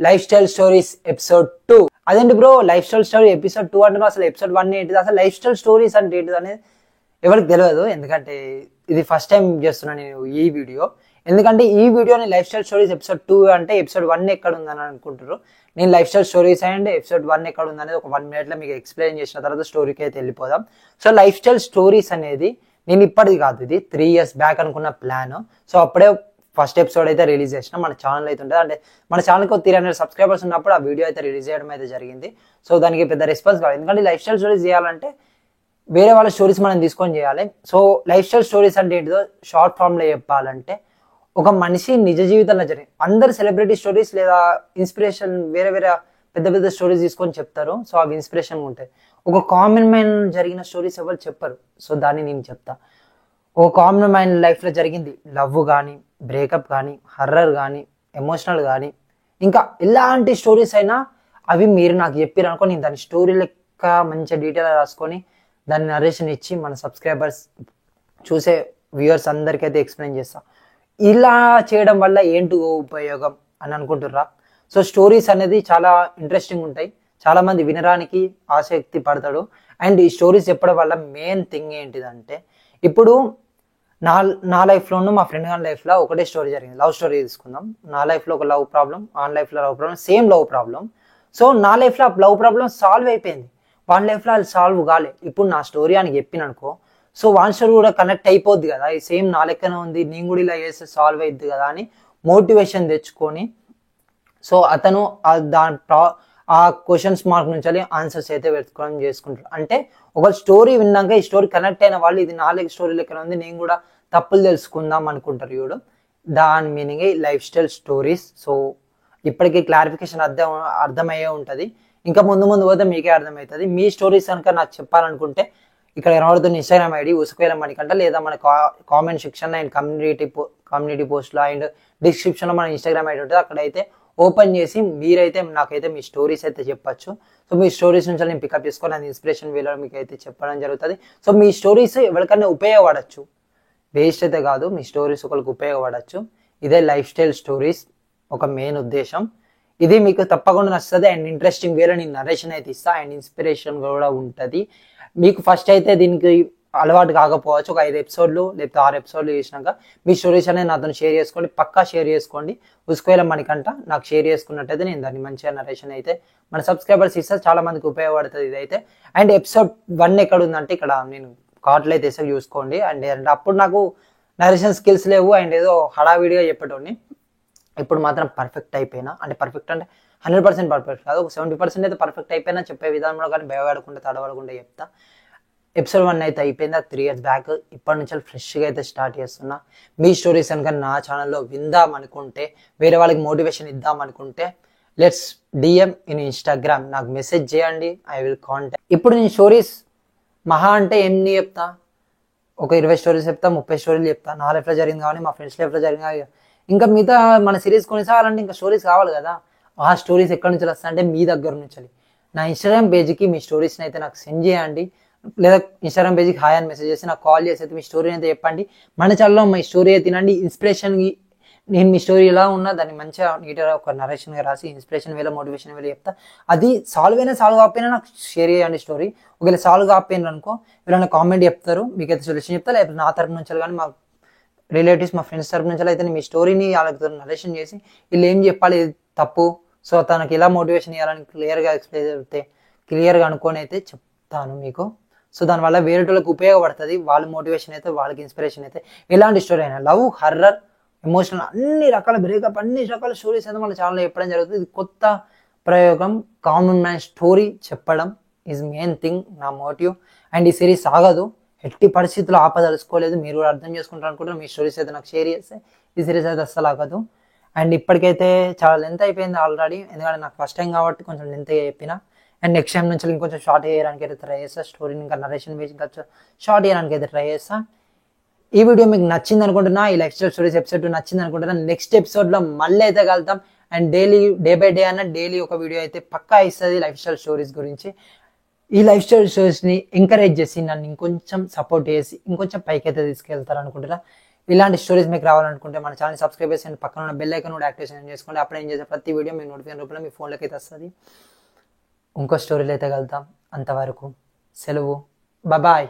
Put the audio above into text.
Life style stories episode 2. అదేంటి bro life style story episode 2 అంటున్నా? అసలు ఎపిసోడ్ 1 ఏంటిది? అసలు లైఫ్ స్టైల్ స్టోరీస్ అంటే ఏంటిది అనేది ఎవరికి తెలియదు. ఎందుకంటే ఇది ఫస్ట్ టైం చేస్తున్నా నేను ఈ వీడియో. ఎందుకంటే ఈ వీడియోని లైఫ్ స్టైల్ స్టోరీస్ ఎపిసోడ్ 2 అంటే ఎపిసోడ్ 1 ఎక్కడ ఉందని అనుకుంటారు. నేను life style stories and episode 1 ఎక్కడ ఉందనేది ఒక 1 minute లో మీకు ఎక్స్ప్లెయిన్ చేసిన తర్వాత స్టోరీకి అయితే వెళ్ళిపోదాం. సో లైఫ్ స్టైల్ స్టోరీస్ అనేది నేను ఇప్పటిది కాదు, ఇది 3 years బ్యాక్ అనుకున్న ప్లాన్. సో అప్పుడే ఫస్ట్ ఎపిసోడ్ అయితే రిలీజ్ చేసిన మన ఛానల్ అయితే ఉంటుంది. అంటే మన ఛానల్కి 300 subscribers ఉన్నప్పుడు ఆ వీడియో అయితే రిలీజ్ చేయడం అయితే జరిగింది. సో దానికి పెద్ద రెస్పాన్స్ కావాలి, ఎందుకంటే లైఫ్ స్టైల్ స్టోరీస్ చేయాలంటే వేరే వాళ్ళ స్టోరీస్ మనం తీసుకొని చేయాలి. సో లైఫ్ స్టైల్ స్టోరీస్ అంటే ఏంటిదో షార్ట్ ఫామ్లో చెప్పాలంటే, ఒక మనిషి నిజ జీవితంలో జరిగింది, అందరు సెలబ్రిటీ స్టోరీస్ లేదా ఇన్స్పిరేషన్ వేరే వేరే పెద్ద పెద్ద స్టోరీస్ తీసుకొని చెప్తారు. సో అవి ఇన్స్పిరేషన్ ఉంటాయి. ఒక కామన్ మ్యాన్ జరిగిన స్టోరీస్ ఎవరు చెప్పరు. సో దాన్ని నేను చెప్తా. ఒక కామన్ మ్యాన్ లైఫ్లో జరిగింది, లవ్ కానీ, బ్రేకప్ కానీ, హర్రర్ కానీ, ఎమోషనల్ కానీ, ఇంకా ఎలాంటి స్టోరీస్ అయినా అవి మీరు నాకు చెప్పారు అనుకో, నేను దాని స్టోరీ లెక్క మంచిగా డీటెయిల్ రాసుకొని దాన్ని నరేషన్ ఇచ్చి మన సబ్స్క్రైబర్స్ చూసే వ్యూవర్స్ అందరికీ అయితే ఎక్స్ప్లెయిన్ చేస్తా. ఇలా చేయడం వల్ల ఏంటి ఉపయోగం అని అనుకుంటుర్రా? సో స్టోరీస్ అనేది చాలా ఇంట్రెస్టింగ్ ఉంటాయి, చాలా మంది వినడానికి ఆసక్తి పడతాడు. అండ్ ఈ స్టోరీస్ చెప్పడం వల్ల మెయిన్ థింగ్ ఏంటిదంటే, ఇప్పుడు నా లైఫ్లోనూ మా ఫ్రెండ్ గారి లైఫ్లో ఒకటే స్టోరీ జరిగింది. లవ్ స్టోరీ తీసుకుందాం. నా లైఫ్లో ఒక లవ్ ప్రాబ్లం, ఆన్ లైఫ్లో love problem, same love problem. So నా లైఫ్లో ఆ లవ్ ప్రాబ్లం సాల్వ్ అయిపోయింది, వాన్ లైఫ్లో అది సాల్వ్ కాలే. ఇప్పుడు నా స్టోరీ అని చెప్పిన అనుకో, సో వాన్ స్టోరీ కూడా కనెక్ట్ అయిపోద్ది కదా, ఈ సేమ్ నా లెక్కనే ఉంది, నేను కూడా ఇలా చేస్తే సాల్వ్ అయిద్ది కదా అని మోటివేషన్ తెచ్చుకొని, సో అతను ఆ క్వశ్చన్స్ మార్క్ నుంచి ఆన్సర్స్ అయితే వెతుకోవడం చేసుకుంటారు. అంటే ఒక స్టోరీ విన్నాక ఈ స్టోరీ కనెక్ట్ అయిన వాళ్ళు ఇది నా లెక్క స్టోరీ లెక్కన ఉంది, నేను కూడా తప్పులు తెలుసుకుందాం అనుకుంటారు చూడు, దాని meaning life style stories. So ఇప్పటికీ క్లారిఫికేషన్ అర్థమయ్యే ఉంటుంది. ఇంకా ముందు ముందు పోతే మీకే అర్థమవుతుంది. మీ స్టోరీస్ కనుక నాకు చెప్పాలనుకుంటే ఇక్కడ కనబడుతున్న ఇన్స్టాగ్రామ్ ఐడి ఉసుకవేల మణికంఠ, లేదా మన కామెంట్ సెక్షన్ అండ్ కమ్యూనిటీ పోస్ట్లో అండ్ డిస్క్రిప్షన్లో మన ఇన్స్టాగ్రామ్ ఐడి ఉంటుంది. అక్కడైతే ఓపెన్ చేసి మీరైతే నాకైతే మీ స్టోరీస్ అయితే చెప్పచ్చు. సో మీ స్టోరీస్ నుంచి నేను పికప్ చేసుకొని అది ఇన్స్పిరేషన్ వేలో మీకు అయితే చెప్పడం జరుగుతుంది. సో మీ స్టోరీస్ ఎవరికైనా ఉపయోగపడచ్చు, వేస్ట్ అయితే కాదు, మీ స్టోరీస్ ఒకరికి ఉపయోగపడచ్చు. ఇదే లైఫ్ స్టైల్ స్టోరీస్ ఒక మెయిన్ ఉద్దేశం. ఇది మీకు తప్పకుండా నచ్చుతుంది అండ్ ఇంట్రెస్టింగ్ వేలో నేను నరేషన్ అయితే ఇస్తా అండ్ ఇన్స్పిరేషన్ కూడా ఉంటుంది. మీకు ఫస్ట్ అయితే దీనికి అలవాటు కాకపోవచ్చు, ఒక 5 episodes లేకపోతే 6 episodes చేసినాక మీ స్టోరీస్ అనేది నాతో షేర్ చేసుకోండి, పక్కా షేర్ చేసుకోండి. ఉసుకవేల మణికంఠ నాకు షేర్ చేసుకున్నట్టయితే నేను దాన్ని మంచిగా నరేషన్ అయితే మన సబ్స్క్రైబర్స్ ఇస్తే చాలా మందికి ఉపయోగపడుతుంది ఇదైతే. అండ్ ఎపిసోడ్ 1 ఎక్కడ ఉందంటే ఇక్కడ నేను కార్డులో అయితే వేసే చూసుకోండి. అండ్ అప్పుడు నాకు నరేషన్ స్కిల్స్ లేవు అండ్ ఏదో హడావిడిగా చెప్పేటోని. ఇప్పుడు మాత్రం పర్ఫెక్ట్ అయిపోయినా, అంటే పర్ఫెక్ట్ అంటే 100% పర్ఫెక్ట్ కాదు, ఒక 70% అయితే పర్ఫెక్ట్ అయిపోయినా, చెప్పే విధానంలో కానీ భయపడకుండా తడబడకుండా చెప్తా. ఎపిసోడ్ 1 అయితే అయిపోయింది, 3 years బ్యాక్. ఇప్పటి నుంచి ఫ్రెష్గా అయితే స్టార్ట్ చేస్తున్నా. మీ స్టోరీస్ కనుక నా ఛానల్లో విందాం అనుకుంటే, వేరే వాళ్ళకి మోటివేషన్ ఇద్దాం అనుకుంటే, లెట్స్ DM ఇన్ ఇన్స్టాగ్రామ్, నాకు మెసేజ్ చేయండి, ఐ విల్ కాంటాక్ట్. ఇప్పుడు నేను స్టోరీస్ మహా అంటే ఎన్ని చెప్తా, ఒక 20 stories చెప్తా, 30 stories చెప్తా. నా లైఫ్లో జరిగింది కానీ, మా ఫ్రెండ్స్ లైఫ్లో జరిగింది కానీ, ఇంకా మిగతా మన సిరీస్ కొనసాగాలంటే ఇంకా స్టోరీస్ కావాలి కదా. ఆ స్టోరీస్ ఎక్కడి నుంచి వస్తాయంటే మీ దగ్గర నుంచి. నా ఇన్స్టాగ్రామ్ పేజ్కి మీ స్టోరీస్ని అయితే నాకు సెండ్ చేయండి, లేదా ఇన్స్టాగ్రామ్ పేజ్కి హాయ్ అని మెసేజ్ చేసి నాకు కాల్ చేసి అయితే మీ స్టోరీ అయితే చెప్పండి. మన ఛానల్లో మీ స్టోరీ అయితే తినండి. ఇన్స్పిరేషన్కి నేను మీ స్టోరీ ఎలా ఉన్నా దాన్ని మంచిగా నీట్గా ఒక నరేషన్గా రాసి ఇన్స్పిరేషన్ వేళ మోటివేషన్ వేళ చెప్తా. అది సాల్వ్ అయినా సాల్వ్ కాకపోయినా నాకు షేర్ చేయండి స్టోరీ. ఒకవేళ సాల్వ్ కాకపోయినా అనుకో, వీళ్ళని కామెంట్ చెప్తారు, మీకైతే సొల్యూషన్ చెప్తా. లేకపోతే నా తరపు నుంచి కానీ, మా రిలేటివ్స్ మా ఫ్రెండ్స్ తరపు నుంచి అయితే మీ స్టోరీని వాళ్ళకి నరేషన్ చేసి వీళ్ళు ఏం చెప్పాలి తప్పు, సో తనకి ఎలా మోటివేషన్ ఇవ్వాలని క్లియర్గా ఎక్స్ప్లెయిన్ చేస్తే క్లియర్గా అనుకొని అయితే చెప్తాను మీకు. సో దానివల్ల వేరే వాళ్ళకి ఉపయోగపడుతుంది, వాళ్ళ మోటివేషన్ అయితే, వాళ్ళకి ఇన్స్పిరేషన్ అయితే. ఎలాంటి స్టోరీ అయినా, లవ్, హర్రర్, ఎమోషనల్, అన్ని రకాల బ్రేకప్, అన్ని రకాల స్టోరీస్ అయితే మన ఛానల్లో చెప్పడం జరుగుతుంది. ఇది కొత్త ప్రయోగం, కామన్ మ్యాన్ స్టోరీ చెప్పడం ఈజ్ మెయిన్ థింగ్, నా మోటివ్. అండ్ ఈ సిరీస్ ఆగదు, ఎట్టి పరిస్థితుల్లో ఆపదలుచుకోలేదు. మీరు కూడా అర్థం చేసుకుంటారు అనుకుంటారు. మీ స్టోరీస్ అయితే నాకు షేర్ చేస్తే ఈ సిరీస్ అయితే అస్సలు ఆగదు. అండ్ ఇప్పటికైతే చాలా లెంత్ అయిపోయింది ఆల్రెడీ, ఎందుకంటే నాకు ఫస్ట్ టైం కాబట్టి కొంచెం లెంత్ చెప్పిన. అండ్ నెక్స్ట్ టైం నుంచి ఇంకొంచెం షార్ట్ చేయడానికి అయితే ట్రై చేస్తా. స్టోరీని ఇంకా నరేషన్ వేసి ఇంకా షార్ట్ చేయడానికి అయితే ట్రై చేస్తా. ఈ వీడియో మీకు నచ్చింది అనుకుంటున్నా, ఈ లైఫ్ స్టైల్ స్టోరీస్ ఎపిసోడ్ నచ్చింది అనుకుంటున్నా. నెక్స్ట్ ఎపిసోడ్లో మళ్ళీ అయితే కలుద్దాం. అండ్ డే బై డే అన్న డైలీ ఒక వీడియో అయితే పక్కా ఇస్తుంది లైఫ్ స్టైల్ స్టోరీస్ గురించి. ఈ లైఫ్ స్టైల్ స్టోరీస్ని ఎంకరేజ్ చేసి నన్ను ఇంకొంచెం సపోర్ట్ చేసి ఇంకొంచెం పైకి అయితే తీసుకెళ్తారు అనుకుంటున్నా. ఇలాంటి స్టోరీస్ మీకు రావాలనుకుంటే మన ఛానల్ సబ్స్క్రైబ్ చేసి పక్కన ఉన్న బెల్ ఐకాన్ కూడా యాక్టివేషన్ చేసుకోండి. అప్పుడే ఏం చేసే ప్రతి వీడియో మీ నోటిఫికేషన్ రూపంలో మీ ఫోన్లోకి అయితే వస్తుంది. ఇంకో స్టోరీలో అయితే కలుద్దాం. అంతవరకు సెలవు. బాయ్.